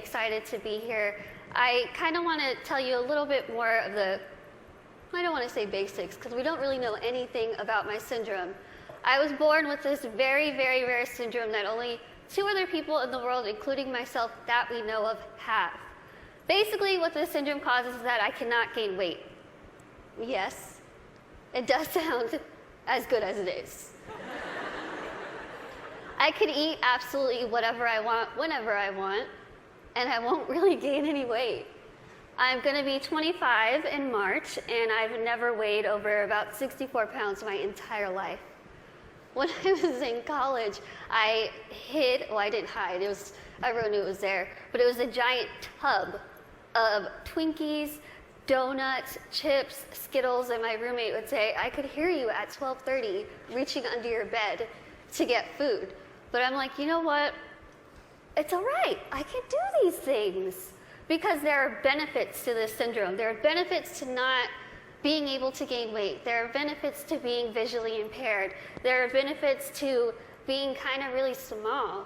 excited to be here. I kind of want to tell you a little bit more of the, I don't want to say basics, because we don't really know anything about my syndrome. I was born with this very, very rare syndrome that only 2 other people in the world, including myself, that we know of, have. Basically, what this syndrome causes is that I cannot gain weight. Yes, it does sound as good as it is. I could eat absolutely whatever I want, whenever I want, and I won't really gain any weight. I'm going to be 25 in March, and I've never weighed over about 64 pounds my entire life. When I was in college, I didn't hide, everyone knew it was there, but it was a giant tub of Twinkies, donuts, chips, Skittles, and my roommate would say, I could hear you at 12:30 reaching under your bed to get food. But I'm like, you know what? It's all right. I can do these things because there are benefits to this syndrome. There are benefits to not being able to gain weight. There are benefits to being visually impaired. There are benefits to being kind of really small.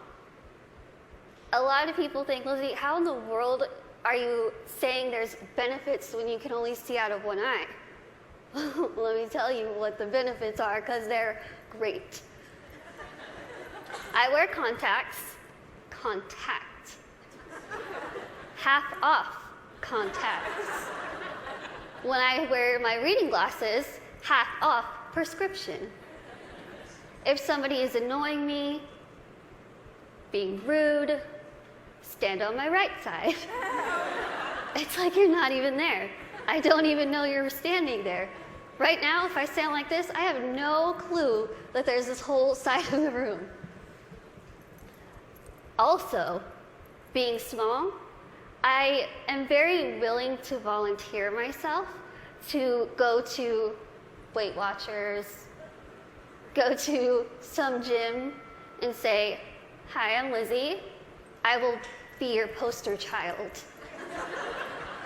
A lot of people think, Lizzie, how in the world are you saying there's benefits when you can only see out of one eye? Let me tell you what the benefits are, because they're great. I wear contacts. Half off contacts. When I wear my reading glasses, half off prescription. If somebody is annoying me, being rude, stand on my right side. It's like you're not even there. I don't even know you're standing there. Right now, if I stand like this, I have no clue that there's this whole side of the room. Also, being small, I am very willing to volunteer myself to go to Weight Watchers, go to some gym and say, hi, I'm Lizzie. I will be your poster child.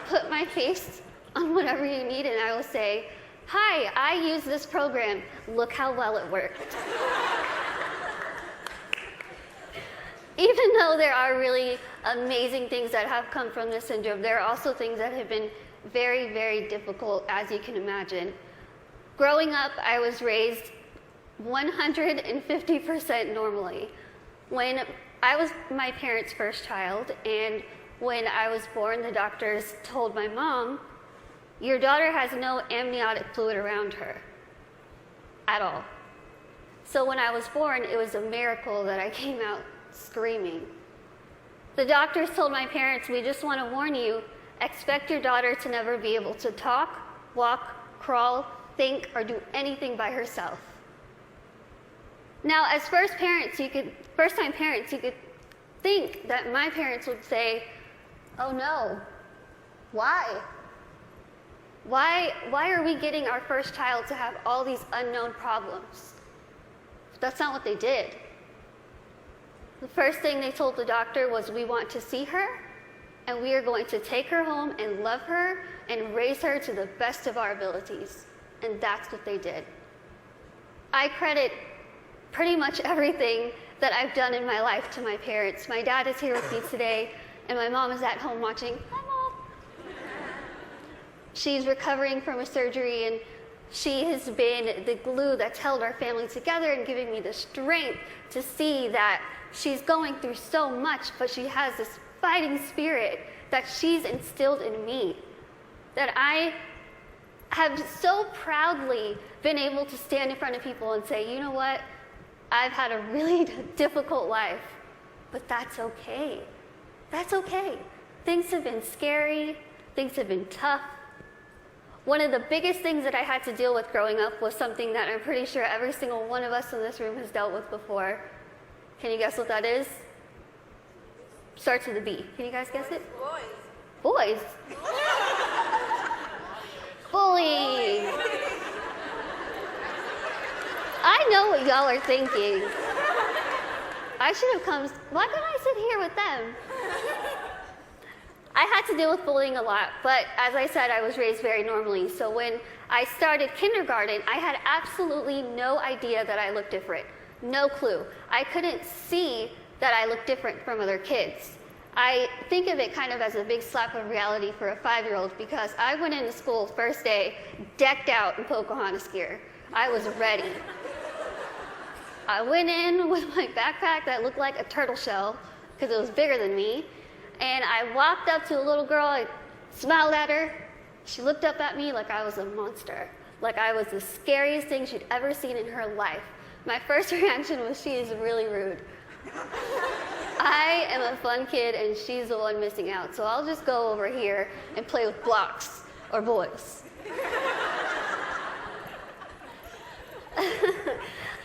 Put my face on whatever you need and I will say, hi, I use this program. Look how well it worked. Even though there are really amazing things that have come from this syndrome, there are also things that have been very, very difficult, as you can imagine. Growing up, I was raised 150% normally. When I was my parents' first child, and when I was born, the doctors told my mom, your daughter has no amniotic fluid around her at all. So when I was born, it was a miracle that I came out screaming. The doctors told my parents, we just want to warn you, expect your daughter to never be able to talk, walk, crawl, think, or do anything by herself. Now, as first-time parents, you could think that my parents would say, oh no, why? Why are we getting our first child to have all these unknown problems? But that's not what they did. The first thing they told the doctor was, we want to see her, and we are going to take her home and love her and raise her to the best of our abilities. And that's what they did. I credit pretty much everything that I've done in my life to my parents. My dad is here with me today, and my mom is at home watching. Hi, Mom. She's recovering from a surgery, and she has been the glue that's held our family together and giving me the strength to see that she's going through so much, but she has this fighting spirit that she's instilled in me, that I have so proudly been able to stand in front of people and say, you know what, I've had a really difficult life, but that's okay. That's okay. Things have been scary, things have been tough. One of the biggest things that I had to deal with growing up was something that I'm pretty sure every single one of us in this room has dealt with before. Can you guess what that is? Starts with a B. Can you guys guess it? Boys. Bullying. I know what y'all are thinking. I should have come. Why couldn't I sit here with them? I had to deal with bullying a lot, but as I said, I was raised very normally. So when I started kindergarten, I had absolutely no idea that I looked different. No clue. I couldn't see that I looked different from other kids. I think of it kind of as a big slap of reality for a 5-year-old because I went into school first day decked out in Pocahontas gear. I was ready. I went in with my backpack that looked like a turtle shell because it was bigger than me, and I walked up to a little girl, I smiled at her. She looked up at me like I was a monster, like I was the scariest thing she'd ever seen in her life. My first reaction was, she is really rude. I am a fun kid and she's the one missing out, so I'll just go over here and play with blocks or boys.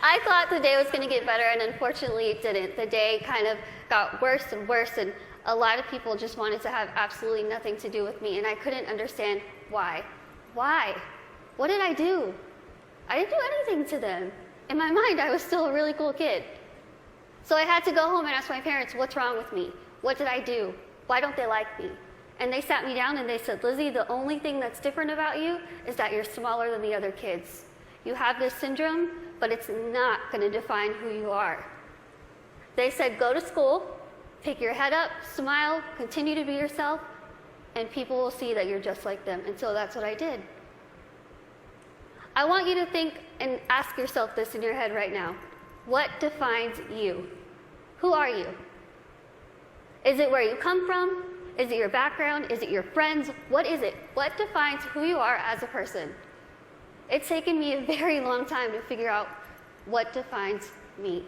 I thought the day was going to get better, and unfortunately it didn't. The day kind of got worse and worse, and a lot of people just wanted to have absolutely nothing to do with me, and I couldn't understand why. Why? What did I do? I didn't do anything to them. In my mind, I was still a really cool kid. So I had to go home and ask my parents, what's wrong with me? What did I do? Why don't they like me? And they sat me down and they said, Lizzie, the only thing that's different about you is that you're smaller than the other kids. You have this syndrome, but it's not going to define who you are. They said, go to school, pick your head up, smile, continue to be yourself, and people will see that you're just like them. And so that's what I did. I want you to think and ask yourself this in your head right now. What defines you? Who are you? Is it where you come from? Is it your background? Is it your friends? What is it? What defines who you are as a person? It's taken me a very long time to figure out what defines me.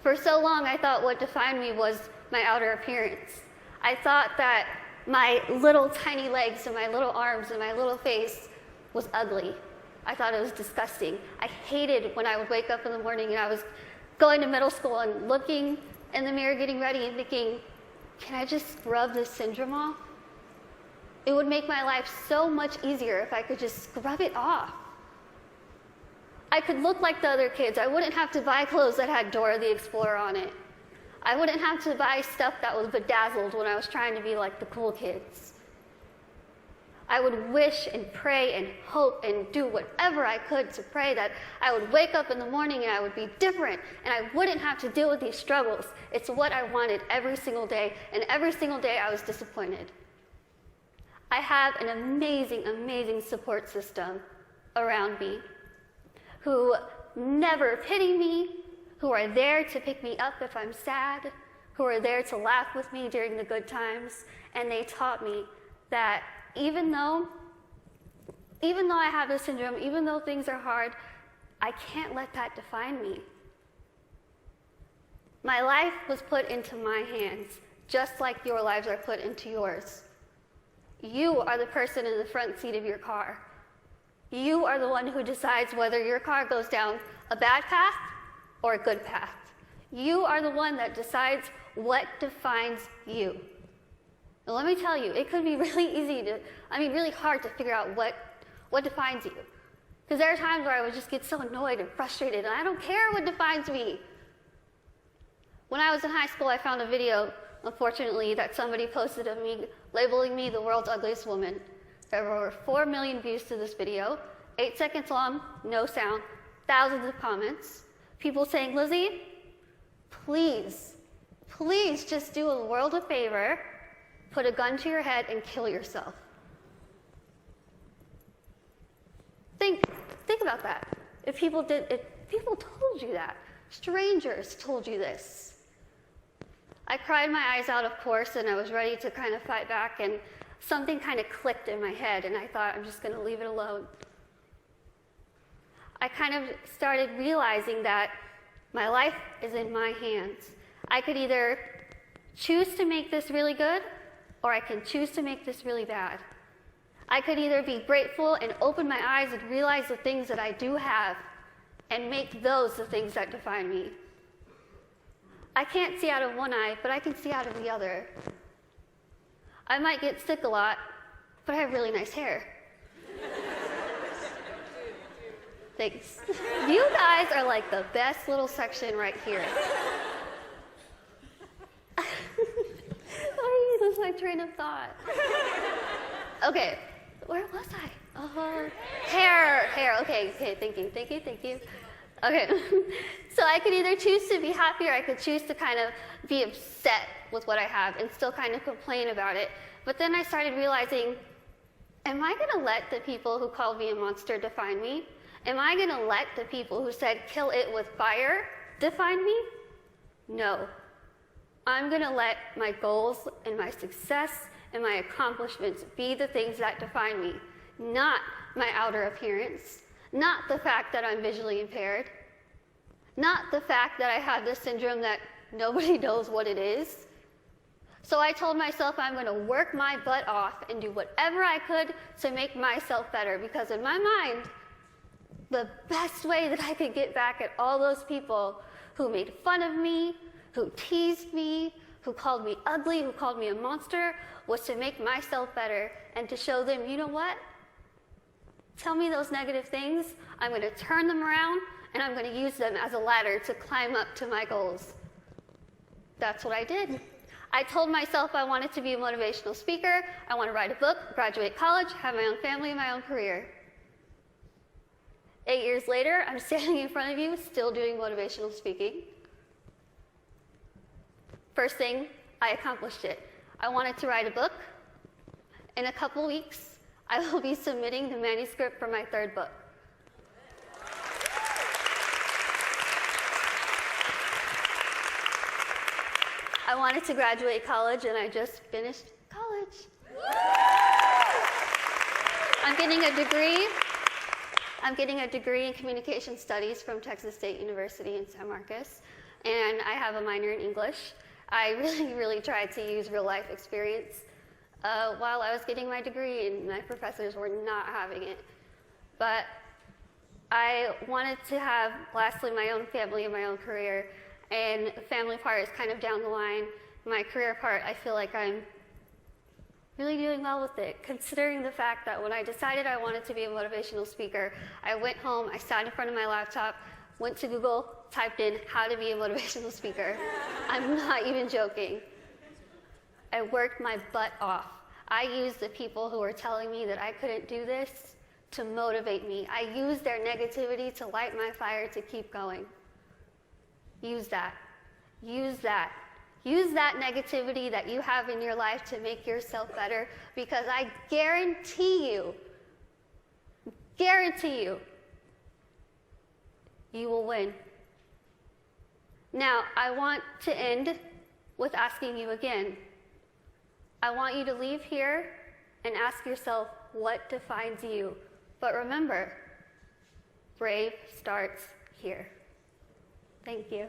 For so long, I thought what defined me was my outer appearance. I thought that my little tiny legs and my little arms and my little face was ugly. I thought it was disgusting. I hated when I would wake up in the morning and I was going to middle school and looking in the mirror, getting ready and thinking, can I just scrub this syndrome off? It would make my life so much easier if I could just scrub it off. I could look like the other kids. I wouldn't have to buy clothes that had Dora the Explorer on it. I wouldn't have to buy stuff that was bedazzled when I was trying to be like the cool kids. I would wish and pray and hope and do whatever I could to pray that I would wake up in the morning and I would be different and I wouldn't have to deal with these struggles. It's what I wanted every single day, and every single day I was disappointed. I have an amazing, amazing support system around me who never pity me, who are there to pick me up if I'm sad, who are there to laugh with me during the good times, and they taught me that even though I have this syndrome, even though things are hard, I can't let that define me. My life was put into my hands, just like your lives are put into yours. You are the person in the front seat of your car. You are the one who decides whether your car goes down a bad path or a good path. You are the one that decides what defines you. And let me tell you, it could be really hard to figure out what defines you. Because there are times where I would just get so annoyed and frustrated, and I don't care what defines me. When I was in high school, I found a video, unfortunately, that somebody posted of me, labeling me the world's ugliest woman. There were over 4 million views to this video, 8 seconds long, no sound, thousands of comments. People saying, Lizzie, please just do the world a favor, put a gun to your head and kill yourself. Think about that. If people told you that, strangers told you this. I cried my eyes out, of course, and I was ready to kind of fight back, and something kind of clicked in my head, and I thought, I'm just going to leave it alone. I kind of started realizing that my life is in my hands. I could either choose to make this really good, or I can choose to make this really bad. I could either be grateful and open my eyes and realize the things that I do have and make those the things that define me. I can't see out of one eye, but I can see out of the other. I might get sick a lot, but I have really nice hair. Thanks. You guys are like the best little section right here. I lose my train of thought. Okay, where was I? Hair. Okay, thank you. Okay, so I could either choose to be happy or I could choose to kind of be upset with what I have and still kind of complain about it. But then I started realizing, am I going to let the people who called me a monster define me? Am I going to let the people who said kill it with fire define me? No. I'm going to let my goals and my success and my accomplishments be the things that define me, not my outer appearance, not the fact that I'm visually impaired, not the fact that I have this syndrome that nobody knows what it is. So I told myself I'm going to work my butt off and do whatever I could to make myself better, because in my mind, the best way that I could get back at all those people who made fun of me, who teased me, who called me ugly, who called me a monster, was to make myself better and to show them, you know what? Tell me those negative things, I'm going to turn them around, and I'm going to use them as a ladder to climb up to my goals. That's what I did. I told myself I wanted to be a motivational speaker, I want to write a book, graduate college, have my own family, my own career. 8 years later, I'm standing in front of you, still doing motivational speaking. First thing, I accomplished it. I wanted to write a book. In a couple weeks, I will be submitting the manuscript for my third book. I wanted to graduate college, and I just finished college. I'm getting a degree in communication studies from Texas State University in San Marcos, and I have a minor in English. I really tried to use real life experience while I was getting my degree, and my professors were not having it. But I wanted to have, lastly, my own family and my own career, and the family part is kind of down the line. My career part, I feel like I'm really doing well with it, considering the fact that when I decided I wanted to be a motivational speaker, I went home, I sat in front of my laptop, went to Google, typed in how to be a motivational speaker. I'm not even joking. I worked my butt off. I used the people who were telling me that I couldn't do this to motivate me. I used their negativity to light my fire to keep going. Use that. Use that. Use that negativity that you have in your life to make yourself better, because I guarantee you, you will win. Now, I want to end with asking you again. I want you to leave here and ask yourself what defines you. But remember, brave starts here. Thank you.